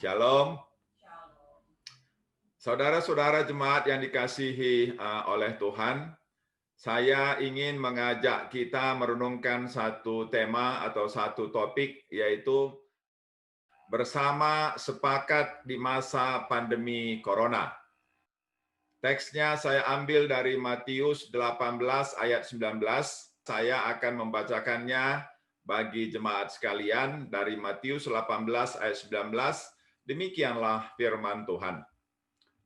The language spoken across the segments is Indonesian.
Shalom. Saudara-saudara jemaat yang dikasihi oleh Tuhan, saya ingin mengajak kita merenungkan satu tema atau satu topik, yaitu bersama sepakat di masa pandemi Corona. Teksnya saya ambil dari Matius 18 ayat 19. Saya akan membacakannya bagi jemaat sekalian dari Matius 18 ayat 19. Demikianlah firman Tuhan.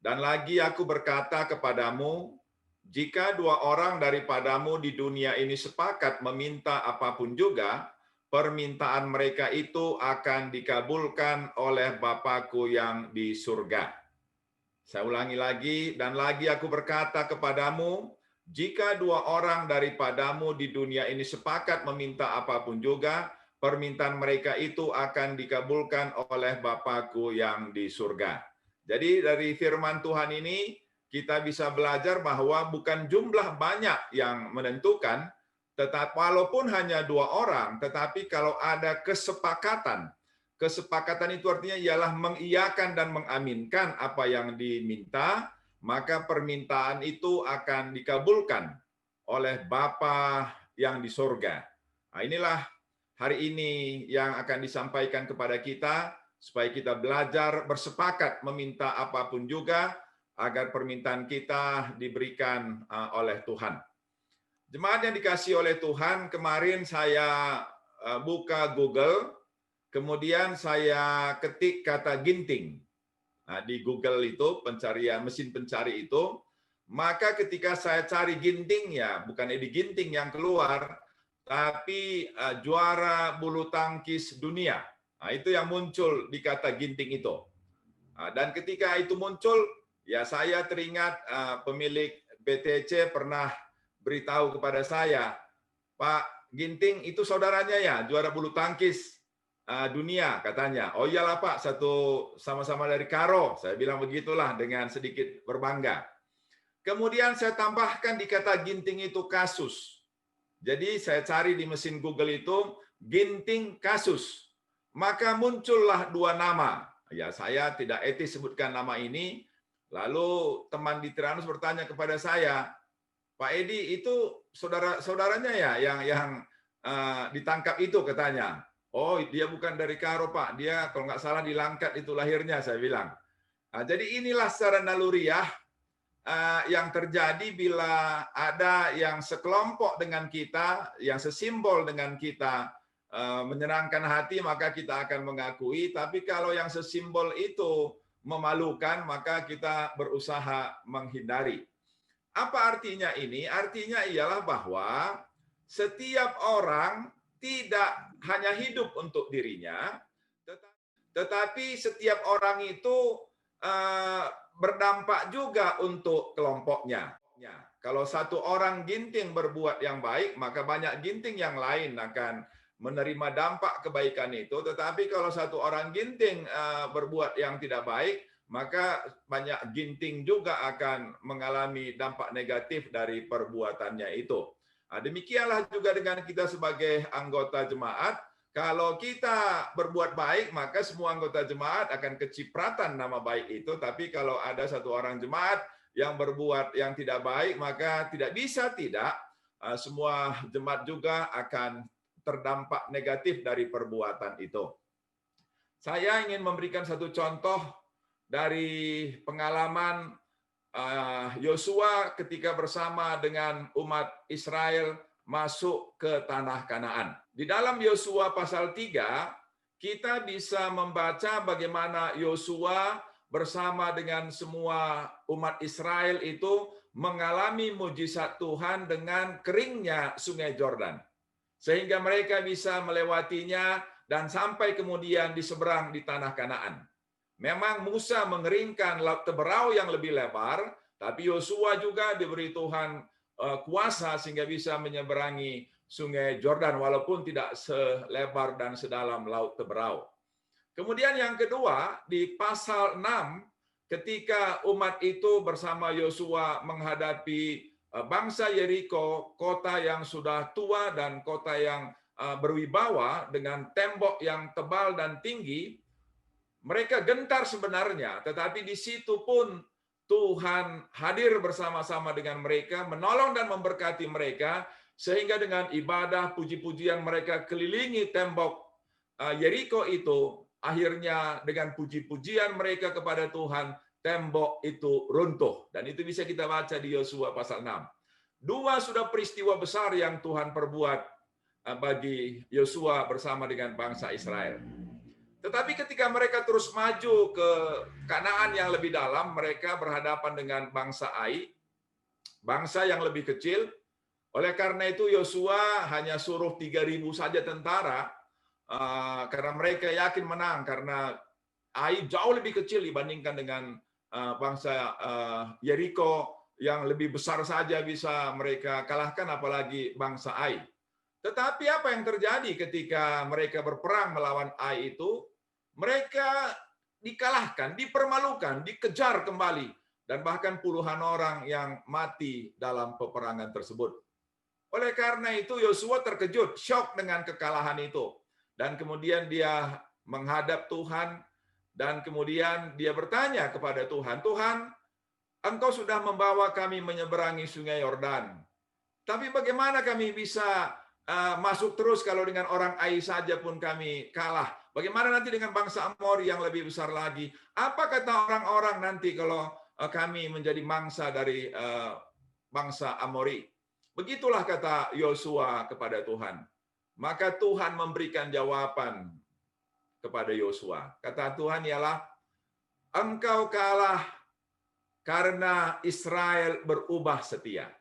Dan lagi aku berkata kepadamu, jika dua orang daripadamu di dunia ini sepakat meminta apapun juga, permintaan mereka itu akan dikabulkan oleh Bapa-Ku yang di surga. Saya ulangi lagi, dan lagi aku berkata kepadamu, jika dua orang daripadamu di dunia ini sepakat meminta apapun juga, permintaan mereka itu akan dikabulkan oleh Bapa-Ku yang di surga. Jadi dari firman Tuhan ini, kita bisa belajar bahwa bukan jumlah banyak yang menentukan, tetapi walaupun hanya dua orang, tetapi kalau ada kesepakatan, kesepakatan itu artinya ialah mengiyakan dan mengaminkan apa yang diminta, maka permintaan itu akan dikabulkan oleh Bapa yang di surga. Nah, inilah hari ini yang akan disampaikan kepada kita, supaya kita belajar bersepakat meminta apapun juga, agar permintaan kita diberikan oleh Tuhan. Jemaat yang dikasihi oleh Tuhan, kemarin saya buka Google, kemudian saya ketik kata ginting. Nah, di Google itu, pencarian mesin pencari itu, maka ketika saya cari ginting, ya bukan Edi Ginting yang keluar, tapi juara bulu tangkis dunia. Nah, itu yang muncul di kata ginting itu. Dan ketika itu muncul, ya saya teringat pemilik BTC pernah beritahu kepada saya, Pak Ginting itu saudaranya ya, juara bulu tangkis dunia katanya. Oh iyalah Pak, satu sama-sama dari Karo. Saya bilang begitulah dengan sedikit berbangga. Kemudian saya tambahkan di kata ginting itu kasus. Jadi saya cari di mesin Google itu ginting kasus. Maka muncullah dua nama. Ya saya tidak etis sebutkan nama ini. Lalu teman di Tiranus bertanya kepada saya, Pak Edi itu saudaranya ya yang ditangkap itu katanya. Oh, dia bukan dari Karo, Pak. Dia kalau nggak salah di Langkat itu lahirnya, saya bilang. Nah, jadi inilah secara naluriah yang terjadi bila ada yang sekelompok dengan kita, yang sesimbol dengan kita, menyenangkan hati, maka kita akan mengakui. Tapi kalau yang sesimbol itu memalukan, maka kita berusaha menghindari. Apa artinya ini? Artinya ialah bahwa setiap orang tidak hanya hidup untuk dirinya, tetapi setiap orang itu berdampak juga untuk kelompoknya. Kalau satu orang ginting berbuat yang baik, maka banyak ginting yang lain akan menerima dampak kebaikan itu. Tetapi kalau satu orang ginting berbuat yang tidak baik, maka banyak ginting juga akan mengalami dampak negatif dari perbuatannya itu. Nah, demikianlah juga dengan kita sebagai anggota jemaat. Kalau kita berbuat baik, maka semua anggota jemaat akan kecipratan nama baik itu. Tapi kalau ada satu orang jemaat yang berbuat yang tidak baik, maka tidak bisa tidak semua jemaat juga akan terdampak negatif dari perbuatan itu. Saya ingin memberikan satu contoh dari pengalaman Yosua ketika bersama dengan umat Israel masuk ke tanah Kanaan. Di dalam Yosua pasal 3, kita bisa membaca bagaimana Yosua bersama dengan semua umat Israel itu mengalami mujizat Tuhan dengan keringnya sungai Yordan. Sehingga mereka bisa melewatinya dan sampai kemudian di seberang di tanah Kanaan. Memang Musa mengeringkan laut Teberau yang lebih lebar, tapi Yosua juga diberi Tuhan kuasa sehingga bisa menyeberangi sungai Yordan walaupun tidak selebar dan sedalam laut Teberau. Kemudian yang kedua, di pasal 6, ketika umat itu bersama Yosua menghadapi bangsa Yeriko, kota yang sudah tua dan kota yang berwibawa dengan tembok yang tebal dan tinggi, Mereka gentar sebenarnya, tetapi di situ pun Tuhan hadir bersama-sama dengan mereka, menolong dan memberkati mereka, sehingga dengan ibadah puji-pujian mereka kelilingi tembok Yeriko itu, akhirnya dengan puji-pujian mereka kepada Tuhan, tembok itu runtuh. Dan itu bisa kita baca di Yosua pasal 6. Dua sudah peristiwa besar yang Tuhan perbuat bagi Yosua bersama dengan bangsa Israel. Tetapi ketika mereka terus maju ke Kanaan yang lebih dalam, mereka berhadapan dengan bangsa Ai, bangsa yang lebih kecil. Oleh karena itu Yosua hanya suruh 3.000 saja tentara, karena mereka yakin menang, karena Ai jauh lebih kecil dibandingkan dengan bangsa Yeriko yang lebih besar saja bisa mereka kalahkan, apalagi bangsa Ai. Tetapi apa yang terjadi ketika mereka berperang melawan Ai itu? Mereka dikalahkan, dipermalukan, dikejar kembali, dan bahkan puluhan orang yang mati dalam peperangan tersebut. Oleh karena itu Yosua terkejut, syok dengan kekalahan itu. Dan kemudian dia menghadap Tuhan, dan kemudian dia bertanya kepada Tuhan, Tuhan, Engkau sudah membawa kami menyeberangi sungai Yordan. Tapi bagaimana kami bisa masuk terus kalau dengan orang Ai saja pun kami kalah? Bagaimana nanti dengan bangsa Amori yang lebih besar lagi? Apa kata orang-orang nanti kalau kami menjadi mangsa dari bangsa Amori? Begitulah kata Yosua kepada Tuhan. Maka Tuhan memberikan jawaban kepada Yosua. Kata Tuhan ialah, engkau kalah karena Israel berubah setia.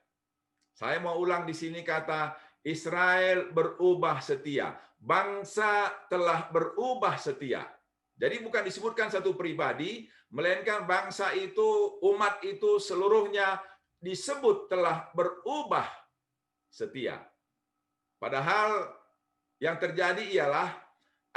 Saya mau ulang di sini kata Israel berubah setia. Bangsa telah berubah setia. Jadi bukan disebutkan satu pribadi, melainkan bangsa itu, umat itu seluruhnya disebut telah berubah setia. Padahal yang terjadi ialah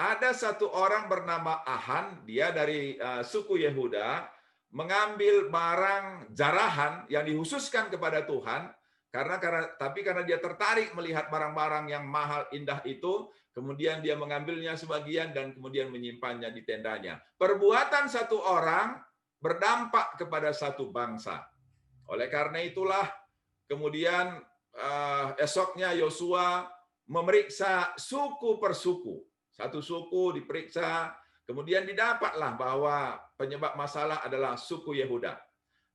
ada satu orang bernama Ahan, dia dari suku Yehuda, mengambil barang jarahan yang dikhususkan kepada Tuhan, karena dia tertarik melihat barang-barang yang mahal indah itu, kemudian dia mengambilnya sebagian dan kemudian menyimpannya di tendanya. Perbuatan satu orang berdampak kepada satu bangsa. Oleh karena itulah kemudian esoknya Yosua memeriksa suku per suku. Satu suku diperiksa, kemudian didapatlah bahwa penyebab masalah adalah suku Yehuda.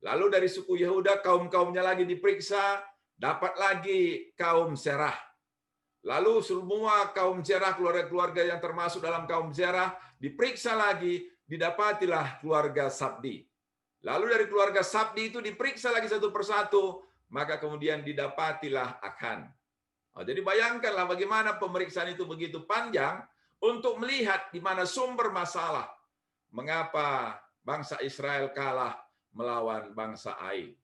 Lalu dari suku Yehuda kaum-kaumnya lagi diperiksa, dapat lagi kaum Zerah. Lalu semua kaum Zerah, keluarga-keluarga yang termasuk dalam kaum Zerah, diperiksa lagi, didapatilah keluarga Sabdi. Lalu dari keluarga Sabdi itu diperiksa lagi satu persatu, maka kemudian didapatilah Akan. Jadi bayangkanlah bagaimana pemeriksaan itu begitu panjang untuk melihat di mana sumber masalah. Mengapa bangsa Israel kalah melawan bangsa Ai.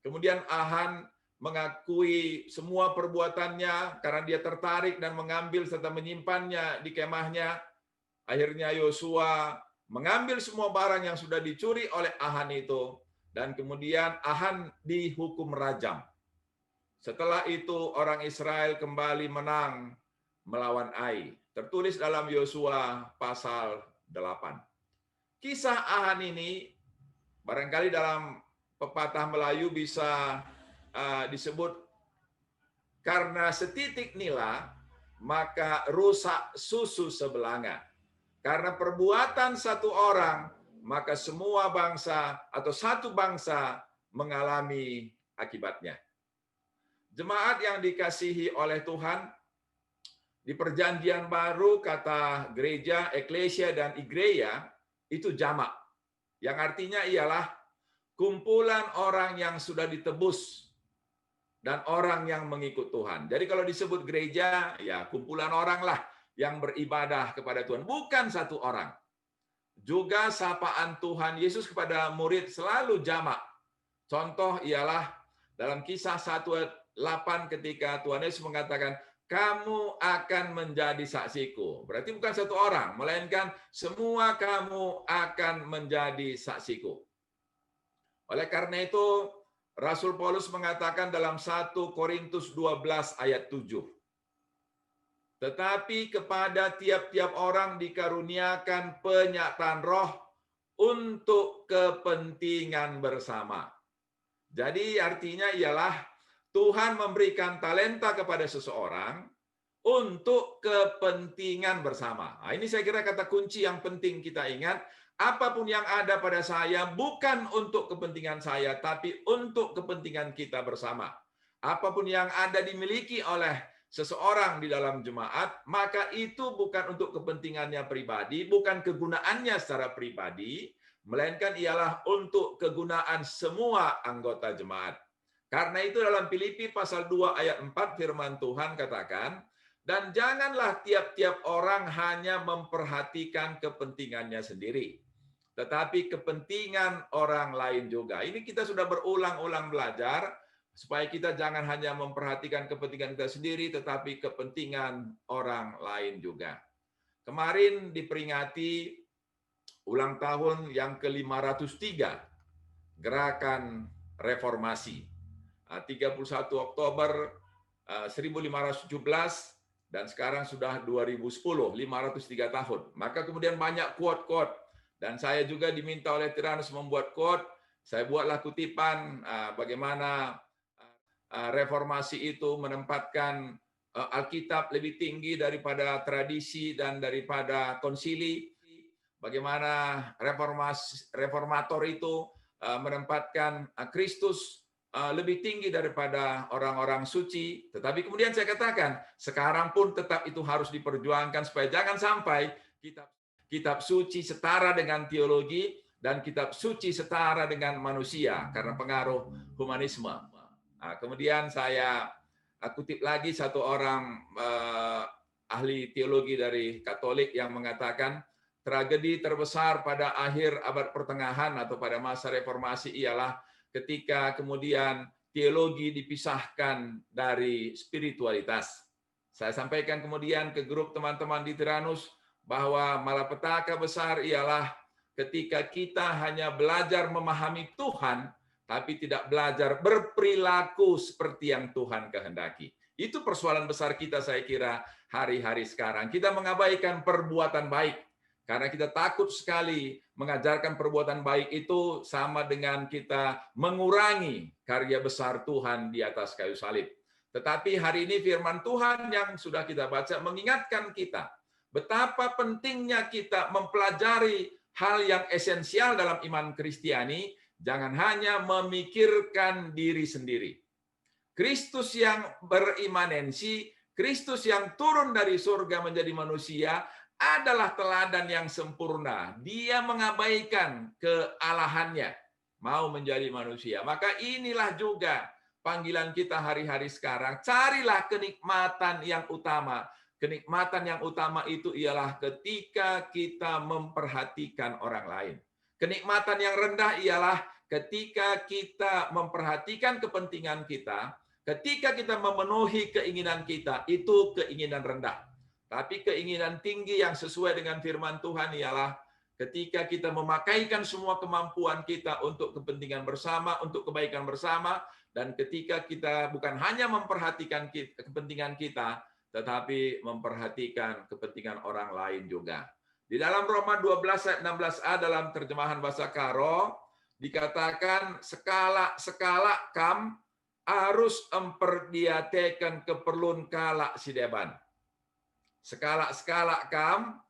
Kemudian Ahan mengakui semua perbuatannya karena dia tertarik dan mengambil serta menyimpannya di kemahnya. Akhirnya Yosua mengambil semua barang yang sudah dicuri oleh Ahan itu, dan kemudian Ahan dihukum rajam. Setelah itu orang Israel kembali menang melawan Ai. Tertulis dalam Yosua pasal 8. Kisah Ahan ini barangkali dalam pepatah Melayu bisa disebut, karena setitik nila maka rusak susu sebelanga. Karena perbuatan satu orang maka semua bangsa atau satu bangsa mengalami akibatnya. Jemaat yang dikasihi oleh Tuhan, di perjanjian baru kata gereja, eklesia dan igreja itu jamak. Yang artinya ialah kumpulan orang yang sudah ditebus dan orang yang mengikut Tuhan. Jadi kalau disebut gereja, ya kumpulan orang lah yang beribadah kepada Tuhan, bukan satu orang. Juga sapaan Tuhan Yesus kepada murid selalu jamak. Contoh ialah dalam Kisah 1:8 ketika Tuhan Yesus mengatakan, kamu akan menjadi saksiku. Berarti bukan satu orang, melainkan semua kamu akan menjadi saksiku. Oleh karena itu, Rasul Paulus mengatakan dalam 1 Korintus 12 ayat 7. tetapi kepada tiap-tiap orang dikaruniakan penyertaan Roh untuk kepentingan bersama. Jadi artinya ialah Tuhan memberikan talenta kepada seseorang untuk kepentingan bersama. Nah, ini saya kira kata kunci yang penting kita ingat. Apapun yang ada pada saya bukan untuk kepentingan saya, tapi untuk kepentingan kita bersama. Apapun yang ada dimiliki oleh seseorang di dalam jemaat, maka itu bukan untuk kepentingannya pribadi, bukan kegunaannya secara pribadi, melainkan ialah untuk kegunaan semua anggota jemaat. Karena itu dalam Filipi pasal 2 ayat 4 firman Tuhan katakan, dan janganlah tiap-tiap orang hanya memperhatikan kepentingannya sendiri, tetapi kepentingan orang lain juga. Ini kita sudah berulang-ulang belajar, supaya kita jangan hanya memperhatikan kepentingan kita sendiri, tetapi kepentingan orang lain juga. Kemarin diperingati ulang tahun yang ke-503, Gerakan Reformasi. 31 Oktober 1517, dan sekarang sudah 2010, 503 tahun. Maka kemudian banyak quote-quote, dan saya juga diminta oleh Tyrannus membuat quote. Saya buatlah kutipan bagaimana reformasi itu menempatkan Alkitab lebih tinggi daripada tradisi dan daripada konsili. Bagaimana reformator itu menempatkan Kristus lebih tinggi daripada orang-orang suci. Tetapi kemudian saya katakan, sekarang pun tetap itu harus diperjuangkan supaya jangan sampai kitab suci setara dengan teologi dan kitab suci setara dengan manusia karena pengaruh humanisme. Nah, kemudian saya kutip lagi satu orang ahli teologi dari Katolik yang mengatakan tragedi terbesar pada akhir abad pertengahan atau pada masa reformasi ialah ketika kemudian teologi dipisahkan dari spiritualitas. Saya sampaikan kemudian ke grup teman-teman di Tyrannus bahwa malapetaka besar ialah ketika kita hanya belajar memahami Tuhan, tapi tidak belajar berperilaku seperti yang Tuhan kehendaki. Itu persoalan besar kita, saya kira, hari-hari sekarang. Kita mengabaikan perbuatan baik, karena kita takut sekali mengajarkan perbuatan baik itu sama dengan kita mengurangi karya besar Tuhan di atas kayu salib. Tetapi hari ini firman Tuhan yang sudah kita baca mengingatkan kita betapa pentingnya kita mempelajari hal yang esensial dalam iman Kristiani, jangan hanya memikirkan diri sendiri. Kristus yang berimanensi, Kristus yang turun dari surga menjadi manusia adalah teladan yang sempurna. Dia mengabaikan kealahannya, mau menjadi manusia. Maka inilah juga panggilan kita hari-hari sekarang. Carilah kenikmatan yang utama. Kenikmatan yang utama itu ialah ketika kita memperhatikan orang lain. Kenikmatan yang rendah ialah ketika kita memperhatikan kepentingan kita, ketika kita memenuhi keinginan kita, itu keinginan rendah. Tapi keinginan tinggi yang sesuai dengan firman Tuhan ialah ketika kita memakaikan semua kemampuan kita untuk kepentingan bersama, untuk kebaikan bersama, dan ketika kita bukan hanya memperhatikan kepentingan kita, tetapi memperhatikan kepentingan orang lain juga. Di dalam Roma 12 ayat 16a dalam terjemahan bahasa Karo, dikatakan skala kam harus memperdiatekan keperluan kala sideban. Skala kam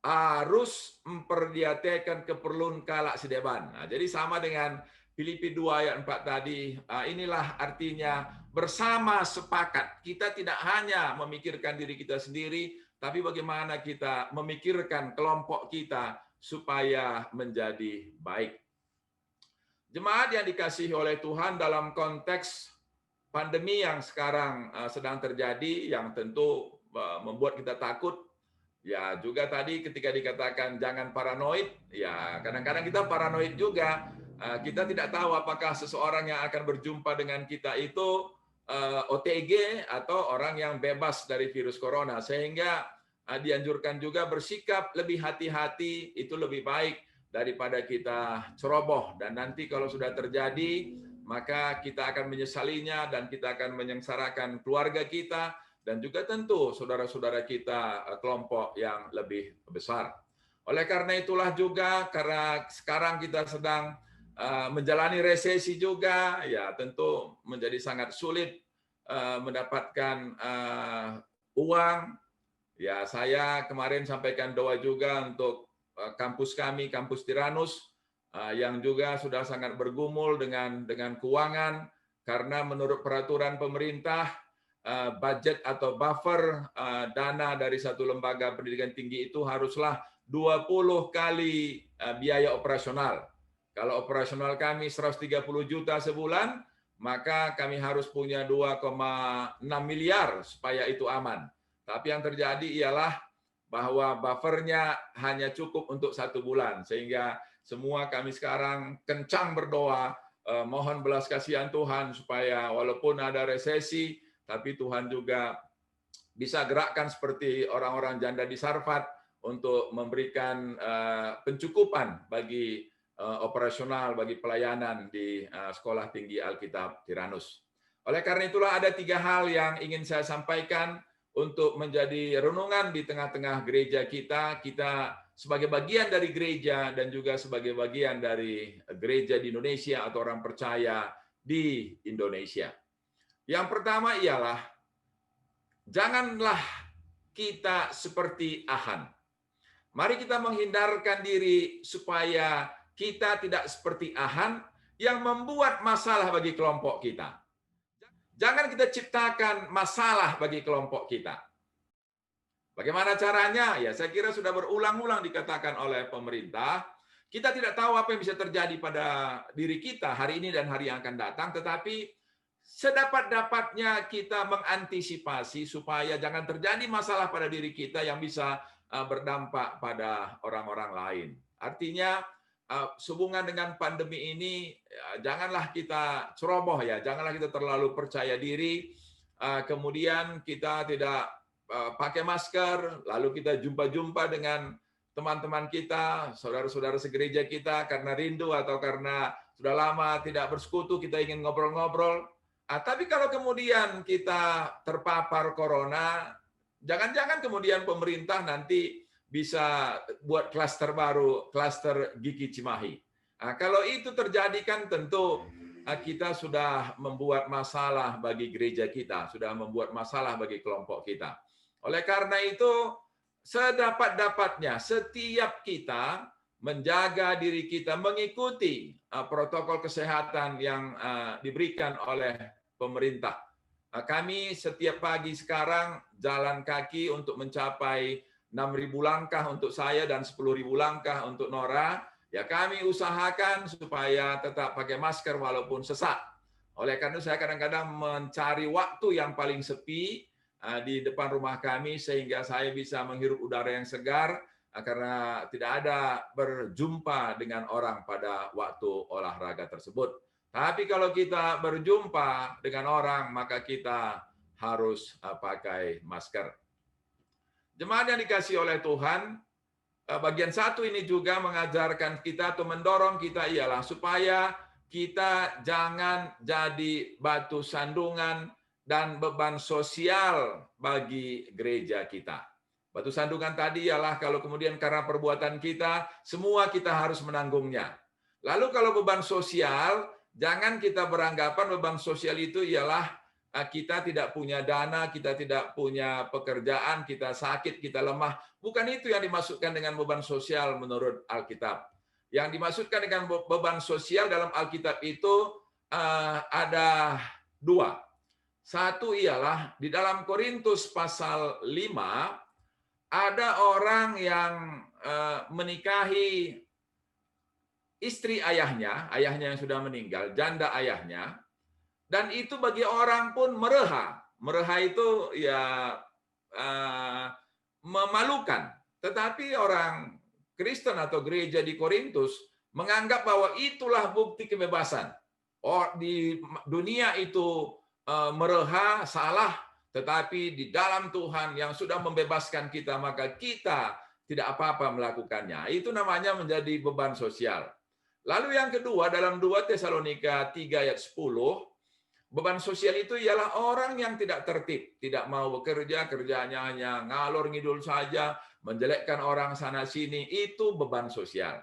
harus memperdiatekan keperluan kala sideban. Nah, jadi sama dengan Filipi 2 ayat 4 tadi, inilah artinya bersama sepakat. Kita tidak hanya memikirkan diri kita sendiri, tapi bagaimana kita memikirkan kelompok kita supaya menjadi baik. Jemaat yang dikasihi oleh Tuhan, dalam konteks pandemi yang sekarang sedang terjadi, yang tentu membuat kita takut, ya juga tadi ketika dikatakan jangan paranoid, ya kadang-kadang kita paranoid juga. Kita tidak tahu apakah seseorang yang akan berjumpa dengan kita itu OTG atau orang yang bebas dari virus corona, sehingga dianjurkan juga bersikap lebih hati-hati, itu lebih baik daripada kita ceroboh, dan nanti kalau sudah terjadi maka kita akan menyesalinya dan kita akan menyengsarakan keluarga kita dan juga tentu saudara-saudara kita kelompok yang lebih besar. Oleh karena itulah juga, karena sekarang kita sedang menjalani resesi juga, ya tentu menjadi sangat sulit mendapatkan uang. Ya, saya kemarin sampaikan doa juga untuk kampus kami, kampus Tiranus, yang juga sudah sangat bergumul dengan keuangan, karena menurut peraturan pemerintah, budget atau buffer dana dari satu lembaga pendidikan tinggi itu haruslah 20 kali biaya operasional. Kalau operasional kami 130 juta sebulan, maka kami harus punya 2,6 miliar supaya itu aman. Tapi yang terjadi ialah bahwa buffernya hanya cukup untuk 1 bulan, sehingga semua kami sekarang kencang berdoa, mohon belas kasihan Tuhan supaya walaupun ada resesi, tapi Tuhan juga bisa gerakkan seperti orang-orang janda di Sarfat untuk memberikan pencukupan bagi operasional, bagi pelayanan di Sekolah Tinggi Alkitab Tiranus. Oleh karena itulah ada 3 hal yang ingin saya sampaikan untuk menjadi renungan di tengah-tengah gereja kita. Kita sebagai bagian dari gereja dan juga sebagai bagian dari gereja di Indonesia atau orang percaya di Indonesia. Yang pertama ialah, janganlah kita seperti Ahan. Mari kita menghindarkan diri supaya kita tidak seperti Ahan yang membuat masalah bagi kelompok kita. Jangan kita ciptakan masalah bagi kelompok kita. Bagaimana caranya? Ya, saya kira sudah berulang-ulang dikatakan oleh pemerintah. Kita tidak tahu apa yang bisa terjadi pada diri kita hari ini dan hari yang akan datang, tetapi sedapat-dapatnya kita mengantisipasi supaya jangan terjadi masalah pada diri kita yang bisa berdampak pada orang-orang lain. Artinya, sehubungan dengan pandemi ini, janganlah kita ceroboh ya, janganlah kita terlalu percaya diri, kemudian kita tidak pakai masker, lalu kita jumpa-jumpa dengan teman-teman kita, saudara-saudara segereja kita, karena rindu atau karena sudah lama tidak bersekutu, kita ingin ngobrol-ngobrol. Tapi kalau kemudian kita terpapar corona, jangan-jangan kemudian pemerintah nanti bisa buat klaster baru, klaster Gigi Cimahi. Kalau itu terjadi kan tentu kita sudah membuat masalah bagi gereja kita, sudah membuat masalah bagi kelompok kita. Oleh karena itu, sedapat-dapatnya setiap kita menjaga diri kita, mengikuti protokol kesehatan yang diberikan oleh pemerintah. Kami setiap pagi sekarang jalan kaki untuk mencapai 6.000 langkah untuk saya dan 10.000 langkah untuk Nora. Ya, kami usahakan supaya tetap pakai masker walaupun sesak. Oleh karena itu saya kadang-kadang mencari waktu yang paling sepi di depan rumah kami sehingga saya bisa menghirup udara yang segar, karena tidak ada berjumpa dengan orang pada waktu olahraga tersebut. Tapi kalau kita berjumpa dengan orang, maka kita harus pakai masker. Jemaat yang dikasihi oleh Tuhan, bagian satu ini juga mengajarkan kita atau mendorong kita ialah supaya kita jangan jadi batu sandungan dan beban sosial bagi gereja kita. Batu sandungan tadi ialah kalau kemudian karena perbuatan kita, semua kita harus menanggungnya. Lalu kalau beban sosial, jangan kita beranggapan beban sosial itu ialah kita tidak punya dana, kita tidak punya pekerjaan, kita sakit, kita lemah. Bukan itu yang dimaksudkan dengan beban sosial menurut Alkitab. Yang dimaksudkan dengan beban sosial dalam Alkitab itu ada 2. Satu ialah di dalam Korintus pasal 5, ada orang yang menikahi istri ayahnya yang sudah meninggal, janda ayahnya, dan itu bagi orang pun mereha. Mereha itu ya memalukan. Tetapi orang Kristen atau gereja di Korintus menganggap bahwa itulah bukti kebebasan. Di dunia itu mereha salah, tetapi di dalam Tuhan yang sudah membebaskan kita, maka kita tidak apa-apa melakukannya. Itu namanya menjadi beban sosial. Lalu yang kedua, dalam 2 Tesalonika 3 ayat 10, Beban sosial itu ialah orang yang tidak tertib, tidak mau bekerja, kerjanya hanya ngalor ngidul saja, menjelekkan orang sana sini, itu beban sosial.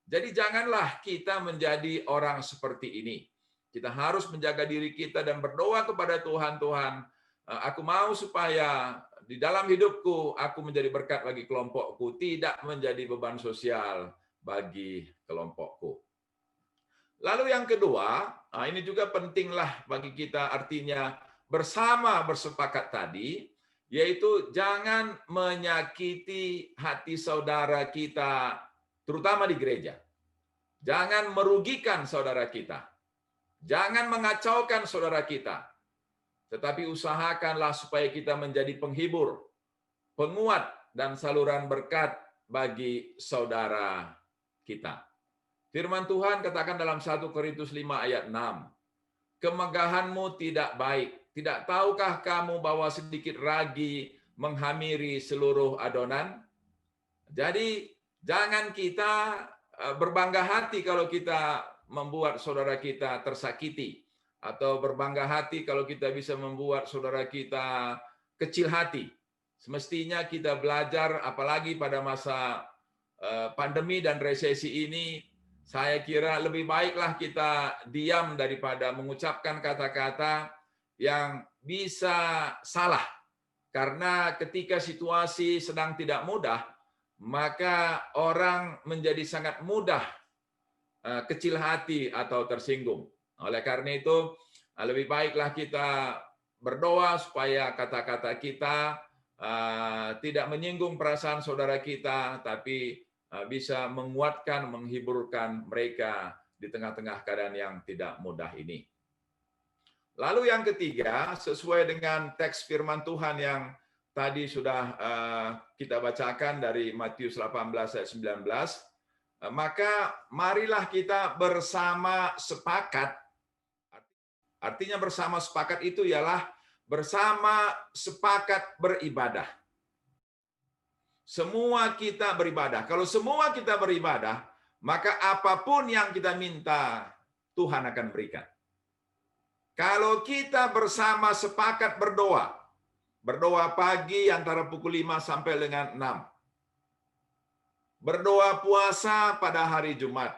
Jadi janganlah kita menjadi orang seperti ini. Kita harus menjaga diri kita dan berdoa kepada Tuhan, Tuhan, aku mau supaya di dalam hidupku aku menjadi berkat bagi kelompokku, tidak menjadi beban sosial bagi kelompokku. Lalu yang kedua, ini juga pentinglah bagi kita, artinya bersama bersepakat tadi, yaitu jangan menyakiti hati saudara kita, terutama di gereja. Jangan merugikan saudara kita. Jangan mengacaukan saudara kita. Tetapi usahakanlah supaya kita menjadi penghibur, penguat, dan saluran berkat bagi saudara kita. Firman Tuhan katakan dalam 1 Korintus 5 ayat 6, kemegahanmu tidak baik. Tidak tahukah kamu bahwa sedikit ragi menghamiri seluruh adonan? Jadi jangan kita berbangga hati kalau kita membuat saudara kita tersakiti, atau berbangga hati kalau kita bisa membuat saudara kita kecil hati. Semestinya kita belajar, apalagi pada masa pandemi dan resesi ini, saya kira lebih baiklah kita diam daripada mengucapkan kata-kata yang bisa salah. Karena ketika situasi sedang tidak mudah, maka orang menjadi sangat mudah kecil hati atau tersinggung. Oleh karena itu, lebih baiklah kita berdoa supaya kata-kata kita tidak menyinggung perasaan saudara kita, tapi bisa menguatkan, menghiburkan mereka di tengah-tengah keadaan yang tidak mudah ini. Lalu yang ketiga, sesuai dengan teks firman Tuhan yang tadi sudah kita bacakan dari Matius 18 ayat 19, maka marilah kita bersama sepakat. Artinya bersama sepakat itu ialah bersama sepakat beribadah. Semua kita beribadah. Kalau semua kita beribadah, maka apapun yang kita minta, Tuhan akan berikan. Kalau kita bersama sepakat berdoa, berdoa pagi antara pukul 5 sampai dengan 6. Berdoa puasa pada hari Jumat.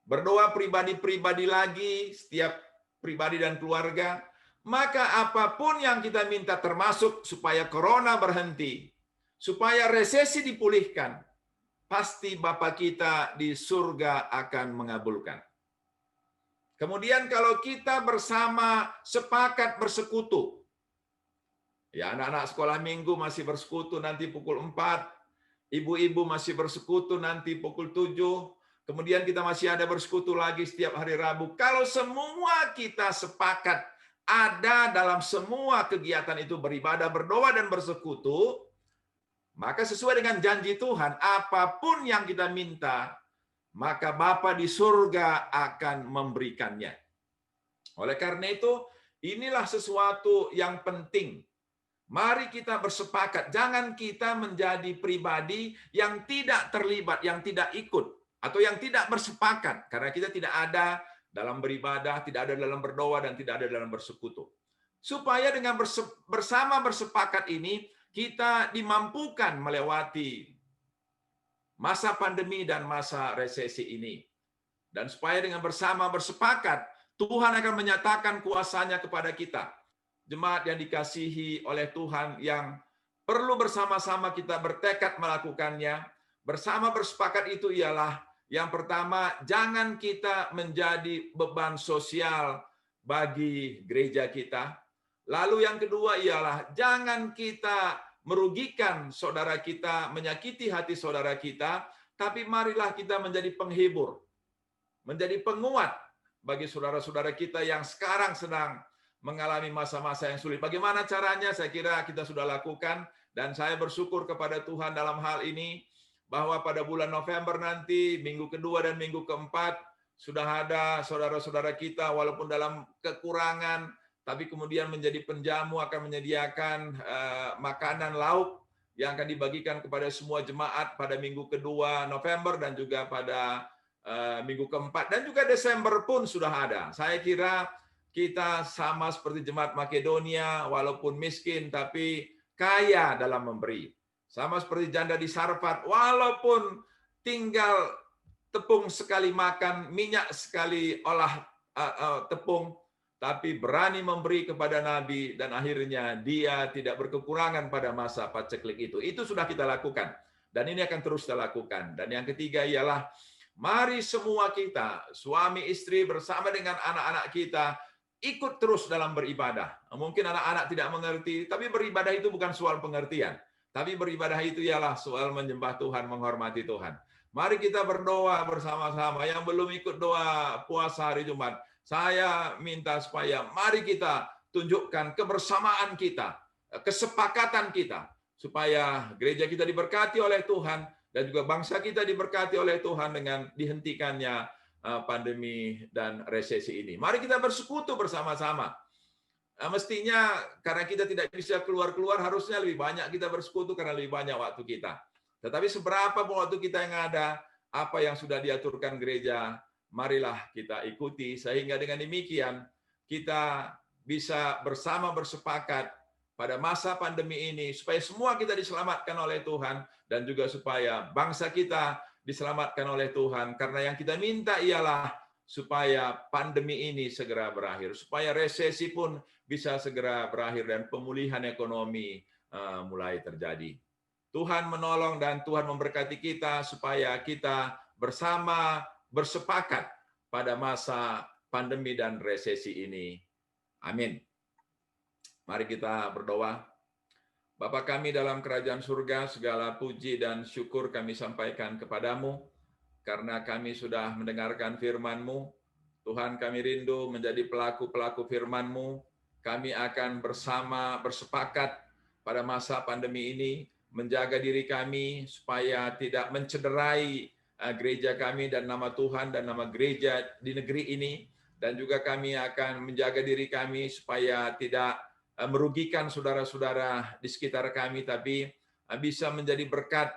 Berdoa pribadi-pribadi lagi, setiap pribadi dan keluarga. Maka apapun yang kita minta, termasuk supaya corona berhenti, supaya resesi dipulihkan, pasti Bapa kita di surga akan mengabulkan. Kemudian kalau kita bersama sepakat bersekutu, ya anak-anak sekolah minggu masih bersekutu nanti pukul 4, ibu-ibu masih bersekutu nanti pukul 7, kemudian kita masih ada bersekutu lagi setiap hari Rabu. Kalau semua kita sepakat ada dalam semua kegiatan itu beribadah, berdoa, dan bersekutu, maka sesuai dengan janji Tuhan, apapun yang kita minta, maka Bapa di surga akan memberikannya. Oleh karena itu, inilah sesuatu yang penting. Mari kita bersepakat, jangan kita menjadi pribadi yang tidak terlibat, yang tidak ikut, atau yang tidak bersepakat, karena kita tidak ada dalam beribadah, tidak ada dalam berdoa, dan tidak ada dalam bersekutu. Supaya dengan bersama bersepakat ini, kita dimampukan melewati masa pandemi dan masa resesi ini. Dan supaya dengan bersama bersepakat, Tuhan akan menyatakan kuasa-Nya kepada kita. Jemaat yang dikasihi oleh Tuhan, yang perlu bersama-sama kita bertekad melakukannya. Bersama bersepakat itu ialah, yang pertama, jangan kita menjadi beban sosial bagi gereja kita. Lalu yang kedua ialah, jangan kita merugikan saudara kita, menyakiti hati saudara kita, tapi marilah kita menjadi penghibur, menjadi penguat bagi saudara-saudara kita yang sekarang sedang mengalami masa-masa yang sulit. Bagaimana caranya? Saya kira kita sudah lakukan, dan saya bersyukur kepada Tuhan dalam hal ini, bahwa pada bulan November nanti, minggu kedua dan minggu keempat, sudah ada saudara-saudara kita, walaupun dalam kekurangan, tapi kemudian menjadi penjamu, akan menyediakan makanan lauk yang akan dibagikan kepada semua jemaat pada minggu kedua November dan juga pada minggu keempat. Dan juga Desember pun sudah ada. Saya kira kita sama seperti jemaat Makedonia, walaupun miskin tapi kaya dalam memberi. Sama seperti janda di Sarfat, walaupun tinggal tepung sekali makan, minyak sekali olah tepung, tapi berani memberi kepada Nabi, dan akhirnya dia tidak berkekurangan pada masa paceklik itu. Itu sudah kita lakukan, dan ini akan terus kita lakukan. Dan yang ketiga ialah, mari semua kita, suami istri bersama dengan anak-anak kita, ikut terus dalam beribadah. Mungkin anak-anak tidak mengerti, tapi beribadah itu bukan soal pengertian. Tapi beribadah itu ialah soal menyembah Tuhan, menghormati Tuhan. Mari kita berdoa bersama-sama. Yang belum ikut doa puasa hari Jumat, saya minta supaya mari kita tunjukkan kebersamaan kita, kesepakatan kita, supaya gereja kita diberkati oleh Tuhan, dan juga bangsa kita diberkati oleh Tuhan dengan dihentikannya pandemi dan resesi ini. Mari kita bersekutu bersama-sama. Mestinya karena kita tidak bisa keluar-keluar, harusnya lebih banyak kita bersekutu karena lebih banyak waktu kita. Tetapi seberapa waktu kita yang ada, apa yang sudah diaturkan gereja, marilah kita ikuti, sehingga dengan demikian kita bisa bersama bersepakat pada masa pandemi ini, supaya semua kita diselamatkan oleh Tuhan, dan juga supaya bangsa kita diselamatkan oleh Tuhan, karena yang kita minta ialah supaya pandemi ini segera berakhir, supaya resesi pun bisa segera berakhir, dan pemulihan ekonomi mulai terjadi. Tuhan menolong dan Tuhan memberkati kita supaya kita bersama bersepakat pada masa pandemi dan resesi ini. Amin. Mari kita berdoa. Bapa kami dalam kerajaan surga, segala puji dan syukur kami sampaikan kepadamu, karena kami sudah mendengarkan firman-Mu. Tuhan, kami rindu menjadi pelaku-pelaku firman-Mu. Kami akan bersama bersepakat pada masa pandemi ini, menjaga diri kami supaya tidak mencederai gereja kami dan nama Tuhan dan nama gereja di negeri ini. Dan juga kami akan menjaga diri kami supaya tidak merugikan saudara-saudara di sekitar kami, tapi bisa menjadi berkat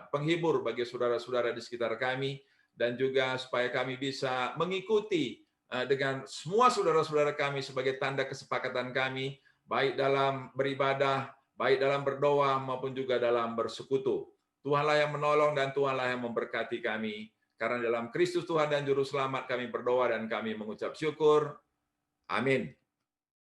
penghibur bagi saudara-saudara di sekitar kami, dan juga supaya kami bisa mengikuti dengan semua saudara-saudara kami sebagai tanda kesepakatan kami, baik dalam beribadah, baik dalam berdoa, maupun juga dalam bersekutu. Tuhanlah yang menolong dan Tuhanlah yang memberkati kami. Karena dalam Kristus Tuhan dan Juru Selamat kami berdoa dan kami mengucap syukur. Amin.